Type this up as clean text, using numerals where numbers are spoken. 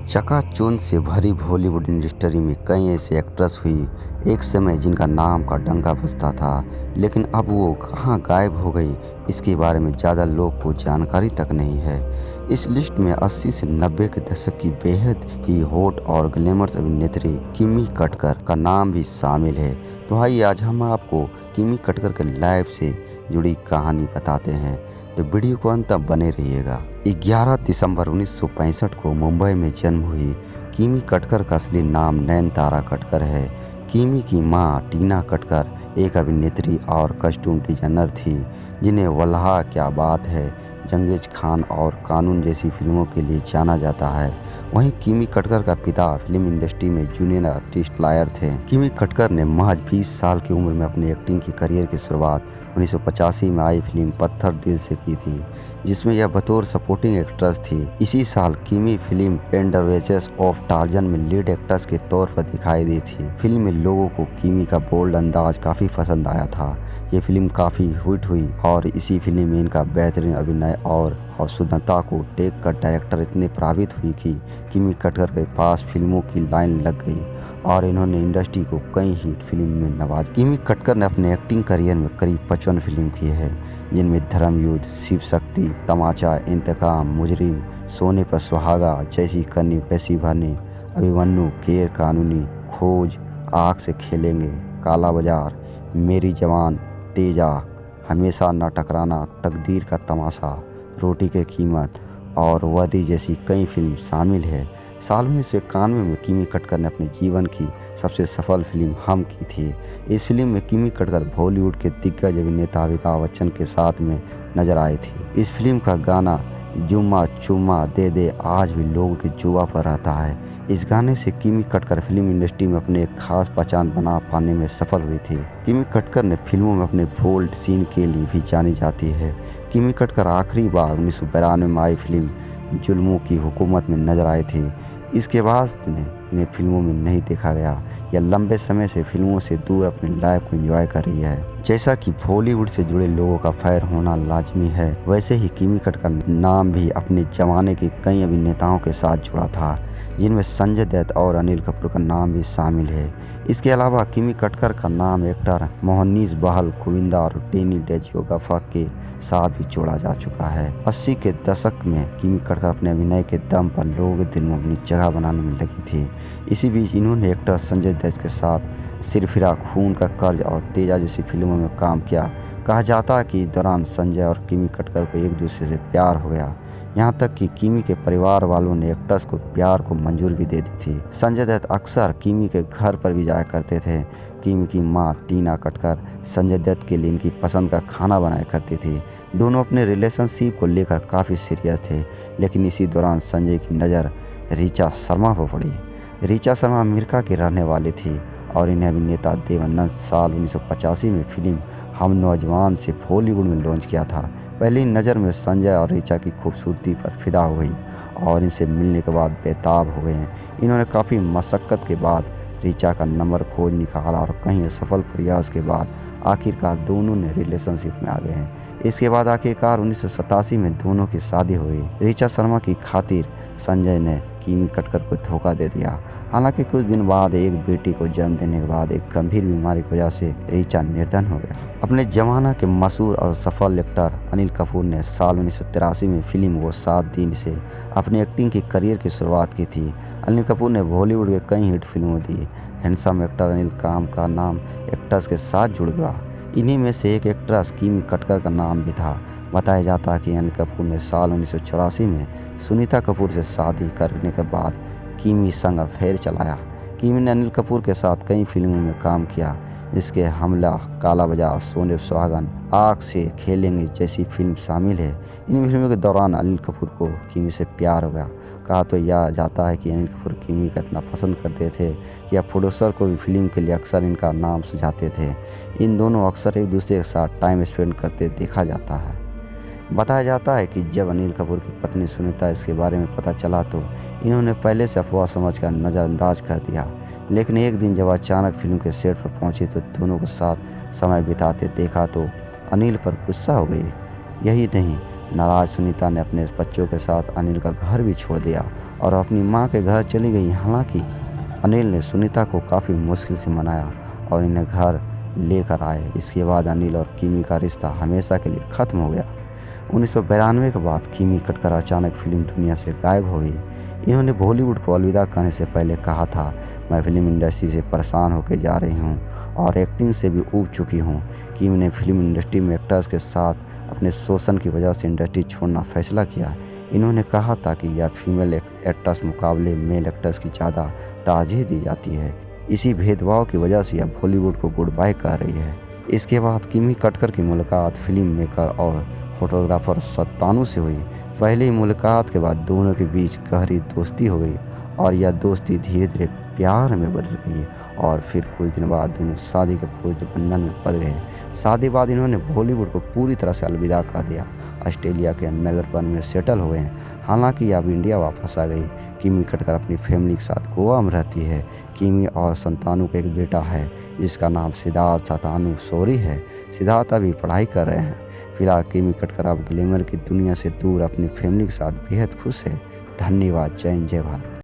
चकाचौंध से भरी बॉलीवुड इंडस्ट्री में कई ऐसे एक्ट्रेस हुई एक समय जिनका नाम का डंका बजता था, लेकिन अब वो कहाँ गायब हो गई इसके बारे में ज़्यादा लोग को जानकारी तक नहीं है। इस लिस्ट में 80 से 90 के दशक की बेहद ही हॉट और ग्लैमरस अभिनेत्री किमी कटकर का नाम भी शामिल है। तो आइए आज हम आपको किमी कटकर के लाइफ से जुड़ी कहानी बताते हैं, तो वीडियो को अंत तक बने रहिएगा। 11 दिसंबर 1965 को मुंबई में जन्म हुई किमी कटकर का असली नाम नयनतारा कटकर है। किमी की मां टीना कटकर एक अभिनेत्री और कॉस्ट्यूम डिजाइनर थी, जिन्हें वल्हा क्या बात है, चंगेज खान और कानून जैसी फिल्मों के लिए जाना जाता है। वहीं किमी कटकर का पिता फिल्म इंडस्ट्री में जूनियर आर्टिस्ट प्लायर थे। किमी कटकर ने महज 20 साल की उम्र में अपनी एक्टिंग की करियर की शुरुआत 1985 में आई फिल्म पत्थर दिल से की थी, जिसमें यह बतौर सपोर्टिंग एक्ट्रेस थी। इसी साल किमी फिल्म एडवेंचर्स ऑफ टार्जन में लीड एक्ट्रेस के तौर पर दिखाई दी थी। फिल्म में लोगों को किमी का बोल्ड अंदाज काफ़ी पसंद आया था। ये फिल्म काफ़ी हिट हुई और इसी फिल्म में इनका बेहतरीन अभिनय और शुद्धता को देख कर डायरेक्टर इतने प्रभावित हुई कि किमी कटकर के पास फिल्मों की लाइन लग गई और इन्होंने इंडस्ट्री को कई हिट फिल्म में नवाजा। किमी कटकर ने अपने एक्टिंग करियर में करीब 55 फिल्म की है, जिनमें धर्मयुद्ध, शिव शक्ति, तमाचा, इंतकाम, मुजरिम, सोने पर सुहागा, जैसी करनी वैसी भरनी, अभिमन्यु, गैर कानूनी, खोज, आग से खेलेंगे, काला बाजार, मेरी जवान, तेजा, हमेशा न टकराना, तकदीर का तमाशा, रोटी की कीमत और वर्दी जैसी कई फिल्म शामिल है। साल 1991 में किमी कटकर ने अपने जीवन की सबसे सफल फिल्म हम की थी। इस फिल्म में किमी कटकर बॉलीवुड के दिग्गज अभिनेता अमिताभ बच्चन के साथ में नजर आई थी। इस फिल्म का गाना जुम्मा चुम्मा दे दे आज भी लोगों की जुबा पर रहता है। इस गाने से किमी कटकर फिल्म इंडस्ट्री में अपने एक खास पहचान बना पाने में सफल हुई थी। किमी कटकर ने फिल्मों में अपने बोल्ड सीन के लिए भी जानी जाती है। किमी कटकर आखिरी बार 1992 में आई फिल्म जुल्मों की हुकूमत में नजर आई थी। इसके बाद इन्हें फिल्मों में नहीं देखा गया। यह लंबे समय से फिल्मों से दूर अपनी लाइफ को एंजॉय कर रही है। जैसा कि बॉलीवुड से जुड़े लोगों का फैन होना लाजमी है, वैसे ही किमी कटकर नाम भी अपने जमाने के कई अभिनेताओं के साथ जुड़ा था, जिनमें संजय दत्त और अनिल कपूर का नाम भी शामिल है। इसके अलावा किमी कटकर का नाम एक्टर मोहनीश बहल, गोविंदा और डेनी डेजयोगाफा के साथ भी जोड़ा जा चुका है। 80 के दशक में किमी कटकर अपने अभिनय के दम पर लोगों के दिल में अपनी जगह बनाने में लगी थी। इसी बीच इन्होंने एक्टर संजय दत्त के साथ सिरफिरा, खून का कर्ज और तेजा जैसी फिल्मों में काम किया। कहा जाता है कि इस दौरान संजय और किमी कटकर को एक दूसरे से प्यार हो गया, यहाँ तक कि किमी के परिवार वालों ने एक्ट्रेस को प्यार को मंजूर भी दे दी थी। संजय दत्त अक्सर किमी के घर पर भी जाया करते थे। किमी की मां टीना कटकर संजय दत्त के लिए इनकी पसंद का खाना बनाया करती थी। दोनों अपने रिलेशनशिप को लेकर काफ़ी सीरियस थे, लेकिन इसी दौरान संजय की नज़र ऋचा शर्मा पर पड़ी। ऋचा शर्मा अमेरिका की रहने वाली थी और इन्हें अभिनेता देवानंद साल 1985 में फिल्म हम नौजवान से बॉलीवुड में लॉन्च किया था। पहली नज़र में संजय और ऋचा की खूबसूरती पर फिदा हो गई और इनसे मिलने के बाद बेताब हो गए हैं। इन्होंने काफ़ी मशक्क़त के बाद ऋचा का नंबर खोज निकाला और कहीं असफल प्रयास के बाद आखिरकार दोनों ने रिलेशनशिप में आ गए हैं। इसके बाद आखिरकार 1987 में दोनों की शादी हो गई। ऋचा शर्मा की खातिर संजय ने किमी कटकर को धोखा दे दिया। हालांकि कुछ दिन बाद एक बेटी को जन्म देने के बाद एक गंभीर बीमारी की वजह से ऋचा निर्धन हो गया। अपने जमाना के मशहूर और सफल एक्टर अनिल कपूर ने साल 1983 में फिल्म वो 7 दिन से अपनी एक्टिंग की करियर की शुरुआत की थी। अनिल कपूर ने बॉलीवुड के कई हिट फिल्मों दी। हैंडसम एक्टर अनिल काम का नाम एक्ट्रेस के साथ जुड़ गया। इन्हीं में से एक एक्ट्रेस किमी कटकर का नाम भी था। बताया जाता है कि अनिल कपूर ने साल 1984 में सुनीता कपूर से शादी करने के बाद किमी संग अफेयर चलाया। किमी ने अनिल कपूर के साथ कई फिल्मों में काम किया, जिसके हमला, काला बाजार, सोने पर सुहागन, आग से खेलेंगे जैसी फिल्म शामिल है। इन फिल्मों के दौरान अनिल कपूर को किमी से प्यार हो गया। कहा तो यह जाता है कि अनिल कपूर किमी का इतना पसंद करते थे कि अब प्रोड्यूसर को भी फिल्म के लिए अक्सर इनका नाम सुझाते थे। इन दोनों अक्सर एक दूसरे के साथ टाइम स्पेंड करते देखा जाता है। बताया जाता है कि जब अनिल कपूर की पत्नी सुनीता इसके बारे में पता चला तो इन्होंने पहले से अफवाह समझकर नज़रअंदाज कर दिया, लेकिन एक दिन जब अचानक फिल्म के सेट पर पहुंची तो दोनों के साथ समय बिताते देखा तो अनिल पर गुस्सा हो गई। यही नहीं नाराज सुनीता ने अपने बच्चों के साथ अनिल का घर भी छोड़ दिया और अपनी माँ के घर चली गई। हालांकि अनिल ने सुनीता को काफ़ी मुश्किल से मनाया और इन्हें घर लेकर आए। इसके बाद अनिल और किमी का रिश्ता हमेशा के लिए ख़त्म हो गया। 1992 के बाद किमी कटकर अचानक फिल्म दुनिया से गायब हो गई। इन्होंने बॉलीवुड को अलविदा कहने से पहले कहा था, मैं फिल्म इंडस्ट्री से परेशान होकर जा रही हूँ और एक्टिंग से भी ऊब चुकी हूँ। किम ने फिल्म इंडस्ट्री में एक्टर्स के साथ अपने शोषण की वजह से इंडस्ट्री छोड़ना फैसला किया। इन्होंने कहा था कि यह फीमेल एक्टर्स मुकाबले मेल एक्टर्स की ज़्यादा तरजीह दी जाती है। इसी भेदभाव की वजह से यह बॉलीवुड को गुड बाय कर रही है। इसके बाद किमी कटकर की मुलाकात फिल्म मेकर और फोटोग्राफर सत्तानु से हुई। पहली मुलाकात के बाद दोनों के बीच गहरी दोस्ती हो गई और यह दोस्ती धीरे धीरे प्यार में बदल गई और फिर कुछ दिन बाद दोनों शादी के पवित्र बंधन में बंध गए। शादी बाद इन्होंने बॉलीवुड को पूरी तरह से अलविदा कर दिया। ऑस्ट्रेलिया के मेलबर्न में सेटल हो गए। हालांकि अब इंडिया वापस आ गई। किमी कटकर अपनी फैमिली के साथ गोवा में रहती है। किमी और संतानु का एक बेटा है जिसका नाम सिद्धार्थ संतानु शौरी है। सिद्धार्थ अभी पढ़ाई कर रहे हैं। फिलहाल किमी कटकर अब ग्लैमर की दुनिया से दूर अपनी फैमिली के साथ बेहद खुश है। धन्यवाद। जय हिंद, जय भारत।